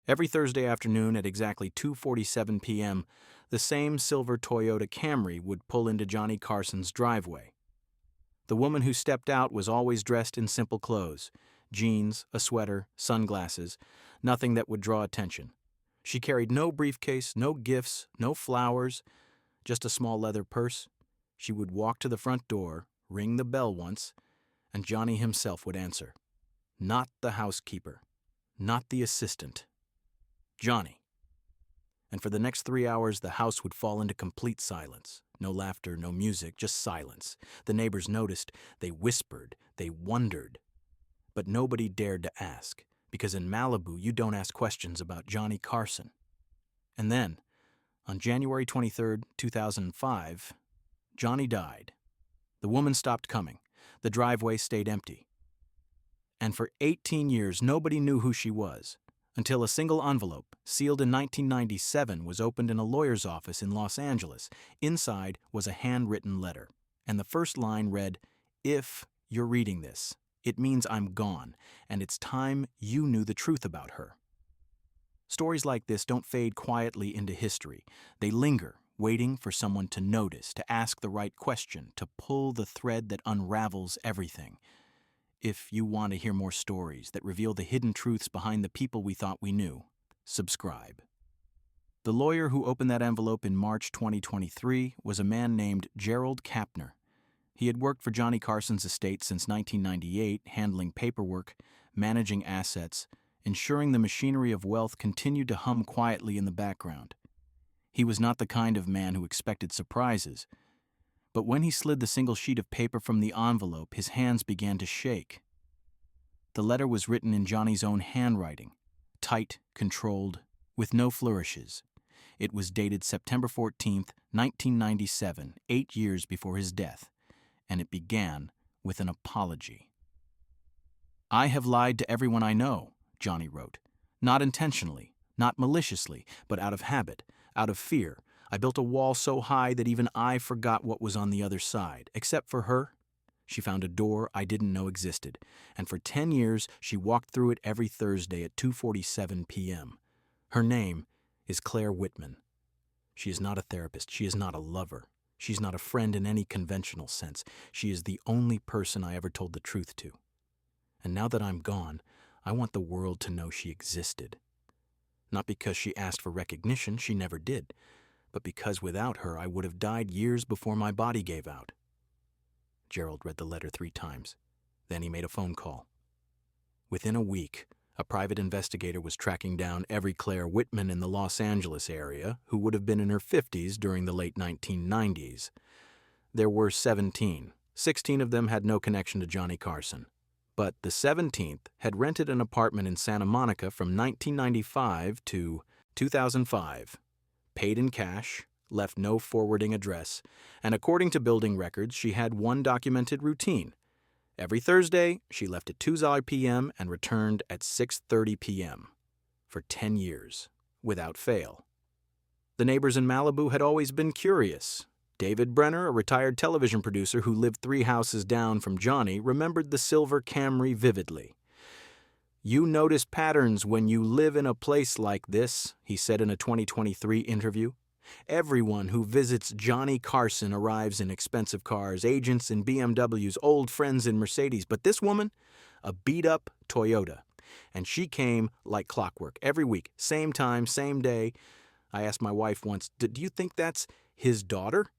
Every Thursday afternoon at exactly 2:47 p.m., the same silver Toyota Camry would pull into Johnny Carson's driveway. The woman who stepped out was always dressed in simple clothes: jeans, a sweater, sunglasses, nothing that would draw attention. She carried no briefcase, no gifts, no flowers, just a small leather purse. She would walk to the front door, ring the bell once, and Johnny himself would answer. Not the housekeeper, not the assistant. Johnny. And for the next 3 hours, the house would fall into complete silence. No laughter, no music, just silence. The neighbors noticed, they whispered, they wondered. But nobody dared to ask, because in Malibu, you don't ask questions about Johnny Carson. And then, on January 23rd, 2005, Johnny died. The woman stopped coming. The driveway stayed empty. And for 18 years, nobody knew who she was, until a single envelope, sealed in 1997, was opened in a lawyer's office in Los Angeles. Inside was a handwritten letter, and the first line read, "If you're reading this, it means I'm gone, and it's time you knew the truth about her." Stories like this don't fade quietly into history. They linger, waiting for someone to notice, to ask the right question, to pull the thread that unravels everything. If you want to hear more stories that reveal the hidden truths behind the people we thought we knew, subscribe. The lawyer who opened that envelope in March 2023 was a man named Gerald Kapner. He had worked for Johnny Carson's estate since 1998, handling paperwork, managing assets, ensuring the machinery of wealth continued to hum quietly in the background. He was not the kind of man who expected surprises. But when he slid the single sheet of paper from the envelope, his hands began to shake. The letter was written in Johnny's own handwriting, tight, controlled, with no flourishes. It was dated September 14th, 1997, 8 years before his death, and it began with an apology. "I have lied to everyone I know," Johnny wrote. "Not intentionally, not maliciously, but out of habit, out of fear. I built a wall so high that even I forgot what was on the other side. Except for her, she found a door I didn't know existed, and for 10 years she walked through it every Thursday at 2:47 p.m. Her name is Claire Whitman. She is not a therapist. She is not a lover. She's not a friend in any conventional sense. She is the only person I ever told the truth to. And now that I'm gone, I want the world to know she existed. Not because she asked for recognition, she never did, but because without her I would have died years before my body gave out." Gerald read the letter 3 times. Then he made a phone call. Within a week, a private investigator was tracking down every Claire Whitman in the Los Angeles area who would have been in her 50s during the late 1990s. There were 17. 16 of them had no connection to Johnny Carson. But the 17th had rented an apartment in Santa Monica from 1995 to 2005. Paid in cash, left no forwarding address, and according to building records, she had one documented routine. Every Thursday, she left at 2 p.m. and returned at 6:30 p.m. for 10 years, without fail. The neighbors in Malibu had always been curious. David Brenner, a retired television producer who lived 3 houses down from Johnny, remembered the silver Camry vividly. "You notice patterns when you live in a place like this," he said in a 2023 interview. "Everyone who visits Johnny Carson arrives in expensive cars, agents in BMWs, old friends in Mercedes, but this woman, a beat-up Toyota. And she came like clockwork, every week, same time, same day. I asked my wife once, do you think that's his daughter?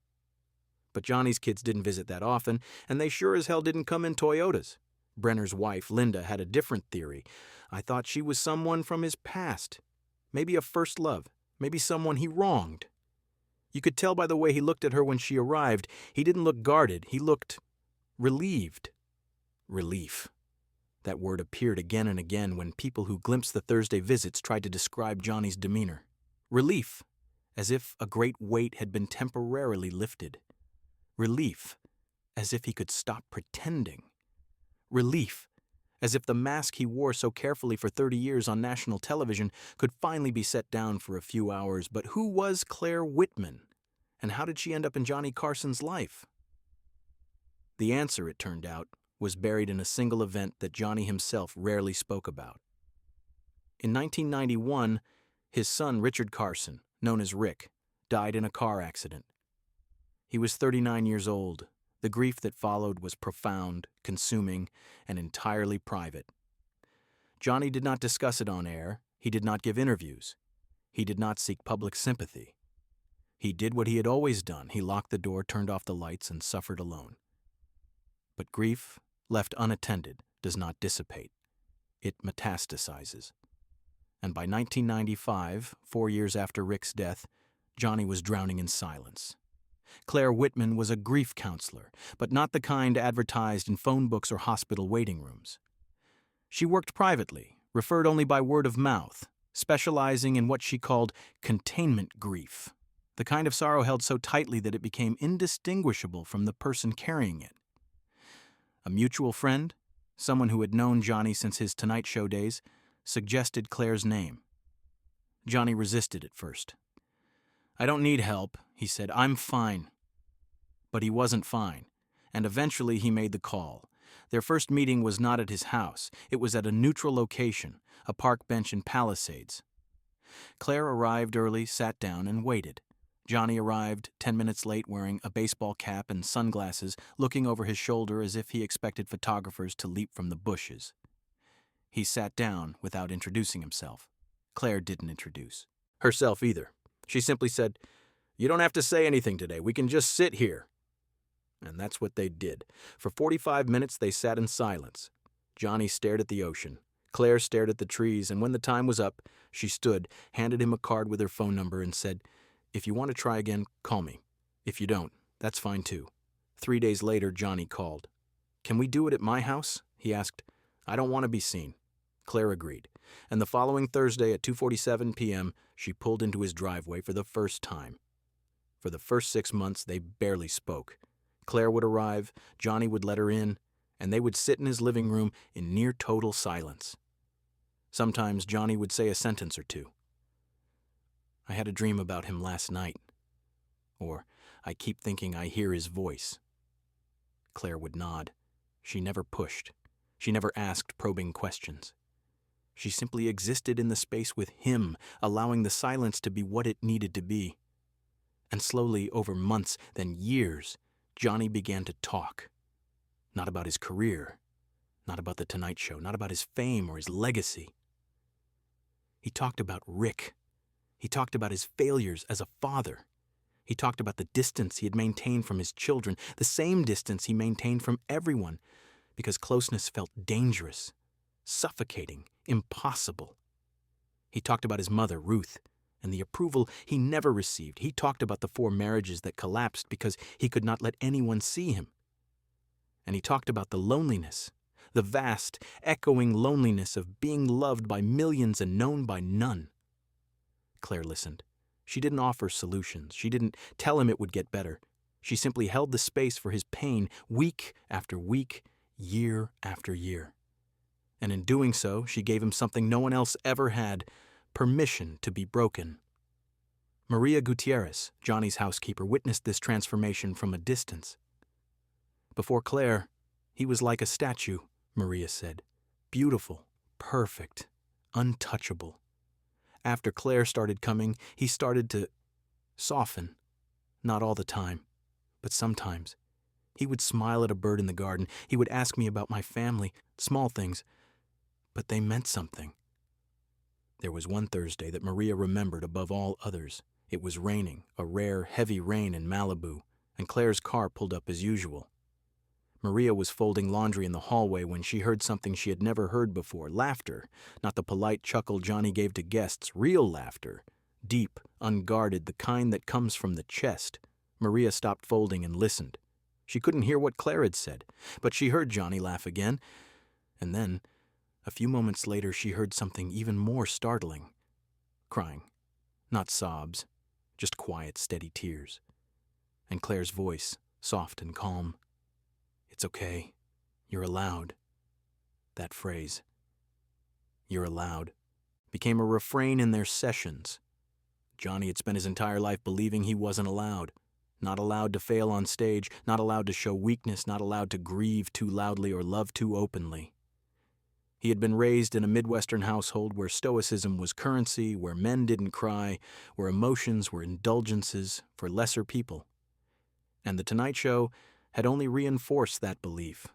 But Johnny's kids didn't visit that often, and they sure as hell didn't come in Toyotas." Brenner's wife, Linda, had a different theory. "I thought she was someone from his past. Maybe a first love. Maybe someone he wronged. You could tell by the way he looked at her when she arrived. He didn't look guarded. He looked relieved." Relief. That word appeared again and again when people who glimpsed the Thursday visits tried to describe Johnny's demeanor. Relief, as if a great weight had been temporarily lifted. Relief, as if he could stop pretending. Relief, as if the mask he wore so carefully for 30 years on national television could finally be set down for a few hours. But who was Claire Whitman? And how did she end up in Johnny Carson's life? The answer, it turned out, was buried in a single event that Johnny himself rarely spoke about. In 1991, his son Richard Carson, known as Rick, died in a car accident. He was 39 years old. The grief that followed was profound, consuming, and entirely private. Johnny did not discuss it on air. He did not give interviews. He did not seek public sympathy. He did what he had always done. He locked the door, turned off the lights, and suffered alone. But grief, left unattended, does not dissipate. It metastasizes. And by 1995, 4 years after Rick's death, Johnny was drowning in silence. Claire Whitman was a grief counselor, but not the kind advertised in phone books or hospital waiting rooms. She worked privately, referred only by word of mouth, specializing in what she called containment grief, the kind of sorrow held so tightly that it became indistinguishable from the person carrying it. A mutual friend, someone who had known Johnny since his Tonight Show days, suggested Claire's name. Johnny resisted at first. "I don't need help," he said. "I'm fine." But he wasn't fine, and eventually he made the call. Their first meeting was not at his house. It was at a neutral location, a park bench in Palisades. Claire arrived early, sat down, and waited. Johnny arrived 10 minutes late wearing a baseball cap and sunglasses, looking over his shoulder as if he expected photographers to leap from the bushes. He sat down without introducing himself. Claire didn't introduce herself either. She simply said, "You don't have to say anything today. We can just sit here." And that's what they did. For 45 minutes they sat in silence. Johnny stared at the ocean. Claire stared at the trees, and when the time was up, she stood, handed him a card with her phone number, and said, "If you want to try again, call me. If you don't, that's fine too." 3 days later, Johnny called. "Can we do it at my house?" he asked. "I don't want to be seen." Claire agreed, and the following Thursday at 2:47 p.m., she pulled into his driveway for the first time. For the first 6 months, they barely spoke. Claire would arrive, Johnny would let her in, and they would sit in his living room in near total silence. Sometimes Johnny would say a sentence or two. "I had a dream about him last night," or "I keep thinking I hear his voice." Claire would nod. She never pushed. She never asked probing questions. She simply existed in the space with him, allowing the silence to be what it needed to be. And slowly, over months, then years, Johnny began to talk. Not about his career, not about the Tonight Show, not about his fame or his legacy. He talked about Rick. He talked about his failures as a father. He talked about the distance he had maintained from his children, the same distance he maintained from everyone, because closeness felt dangerous, suffocating, impossible. He talked about his mother, Ruth, and the approval he never received. He talked about the 4 marriages that collapsed because he could not let anyone see him. And he talked about the loneliness, the vast, echoing loneliness of being loved by millions and known by none. Claire listened. She didn't offer solutions. She didn't tell him it would get better. She simply held the space for his pain week after week, year after year. And in doing so, she gave him something no one else ever had: permission to be broken. Maria Gutierrez, Johnny's housekeeper, witnessed this transformation from a distance. Before Claire, he was like a statue, Maria said. Beautiful, perfect, untouchable. After Claire started coming, he started to soften. Not all the time, but sometimes. He would smile at a bird in the garden. He would ask me about my family, small things, but they meant something. There was one Thursday that Maria remembered above all others. It was raining, a rare, heavy rain in Malibu, and Claire's car pulled up as usual. Maria was folding laundry in the hallway when she heard something she had never heard before: laughter, not the polite chuckle Johnny gave to guests, real laughter, deep, unguarded, the kind that comes from the chest. Maria stopped folding and listened. She couldn't hear what Claire had said, but she heard Johnny laugh again, and then, a few moments later, she heard something even more startling. Crying. Not sobs, just quiet, steady tears. And Claire's voice, soft and calm. "It's okay. You're allowed." That phrase, "you're allowed," became a refrain in their sessions. Johnny had spent his entire life believing he wasn't allowed. Not allowed to fail on stage, not allowed to show weakness, not allowed to grieve too loudly or love too openly. He had been raised in a Midwestern household where stoicism was currency, where men didn't cry, where emotions were indulgences for lesser people. And The Tonight Show had only reinforced that belief.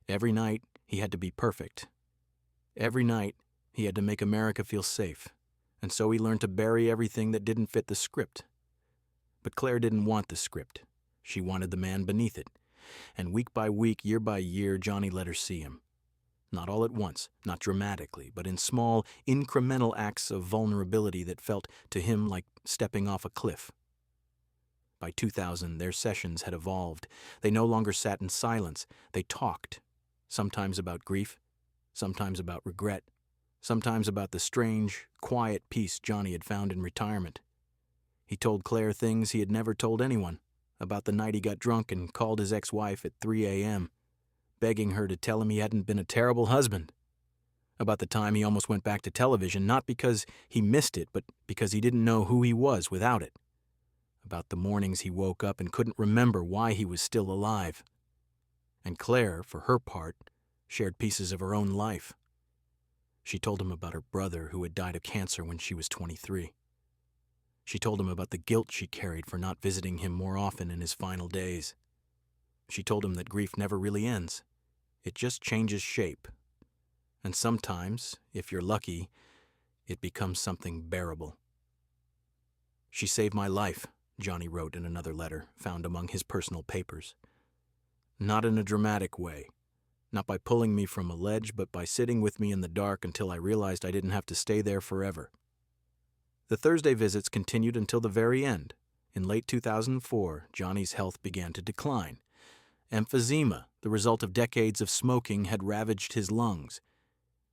Every night, he had to be perfect. Every night, he had to make America feel safe, and so he learned to bury everything that didn't fit the script. But Claire didn't want the script. She wanted the man beneath it. And week by week, year by year, Johnny let her see him. Not all at once, not dramatically, but in small, incremental acts of vulnerability that felt to him like stepping off a cliff. By 2000, their sessions had evolved. They no longer sat in silence. They talked, sometimes about grief, sometimes about regret, sometimes about the strange, quiet peace Johnny had found in retirement. He told Claire things he had never told anyone, about the night he got drunk and called his ex-wife at 3 a.m., begging her to tell him he hadn't been a terrible husband. About the time he almost went back to television, not because he missed it, but because he didn't know who he was without it. About the mornings he woke up and couldn't remember why he was still alive. And Claire, for her part, shared pieces of her own life. She told him about her brother who had died of cancer when she was 23. She told him about the guilt she carried for not visiting him more often in his final days. She told him that grief never really ends. It just changes shape. And sometimes, if you're lucky, it becomes something bearable. "She saved my life," Johnny wrote in another letter found among his personal papers. "Not in a dramatic way. Not by pulling me from a ledge, but by sitting with me in the dark until I realized I didn't have to stay there forever." The Thursday visits continued until the very end. In late 2004, Johnny's health began to decline. Emphysema, the result of decades of smoking, had ravaged his lungs.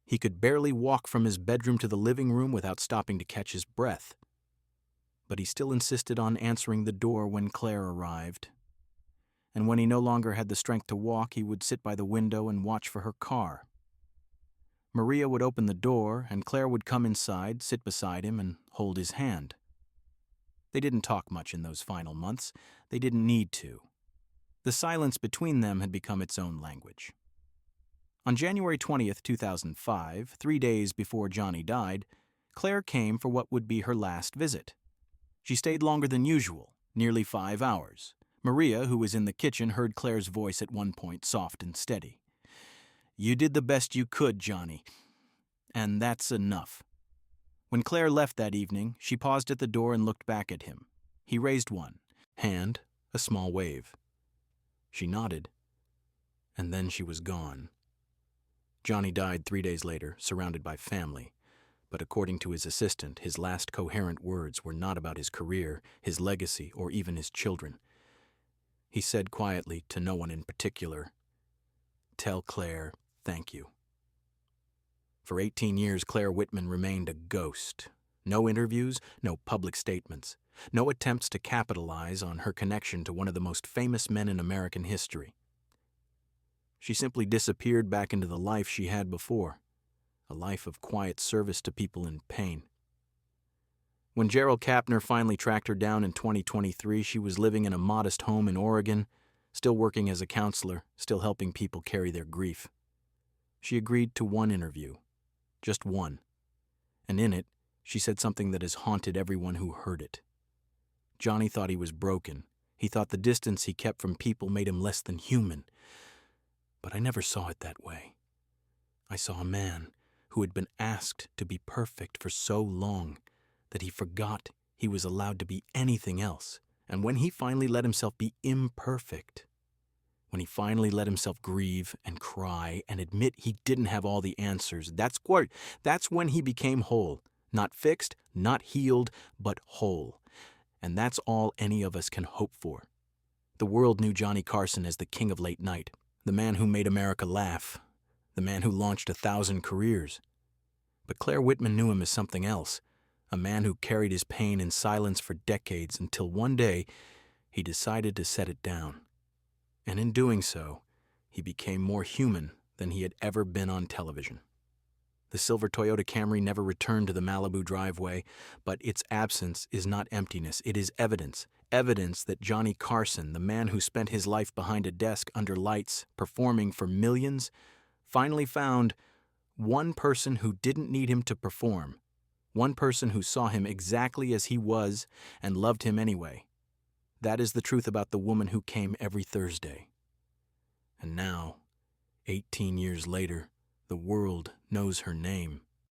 He could barely walk from his bedroom to the living room without stopping to catch his breath. But he still insisted on answering the door when Claire arrived. And when he no longer had the strength to walk, he would sit by the window and watch for her car. Maria would open the door, and Claire would come inside, sit beside him, and hold his hand. They didn't talk much in those final months. They didn't need to. The silence between them had become its own language. On January 20th, 2005, 3 days before Johnny died, Claire came for what would be her last visit. She stayed longer than usual, nearly 5 hours. Maria, who was in the kitchen, heard Claire's voice at one point, soft and steady. "You did the best you could, Johnny, and that's enough." When Claire left that evening, she paused at the door and looked back at him. He raised one hand, a small wave. She nodded, and then she was gone. Johnny died 3 days later, surrounded by family. But according to his assistant, his last coherent words were not about his career, his legacy, or even his children. He said quietly, to no one in particular, "Tell Claire, thank you." For 18 years, Claire Whitman remained a ghost. No interviews, no public statements, no attempts to capitalize on her connection to one of the most famous men in American history. She simply disappeared back into the life she had before, a life of quiet service to people in pain. When Gerald Kapner finally tracked her down in 2023, she was living in a modest home in Oregon, still working as a counselor, still helping people carry their grief. She agreed to one interview, just one, and in it, she said something that has haunted everyone who heard it. Johnny thought he was broken. He thought the distance he kept from people made him less than human. But I never saw it that way. I saw a man who had been asked to be perfect for so long that he forgot he was allowed to be anything else. And when he finally let himself be imperfect, when he finally let himself grieve and cry and admit he didn't have all the answers, that's when he became whole. Not fixed, not healed, but whole. And that's all any of us can hope for. The world knew Johnny Carson as the king of late night, the man who made America laugh, the man who launched 1,000 careers. But Claire Whitman knew him as something else, a man who carried his pain in silence for decades until one day he decided to set it down. And in doing so, he became more human than he had ever been on television. The silver Toyota Camry never returned to the Malibu driveway, but its absence is not emptiness. It is evidence. Evidence that Johnny Carson, the man who spent his life behind a desk under lights, performing for millions, finally found One person who didn't need him to perform. One person who saw him exactly as he was and loved him anyway. That is the truth about the woman who came every Thursday. And now, 18 years later, the world knows her name.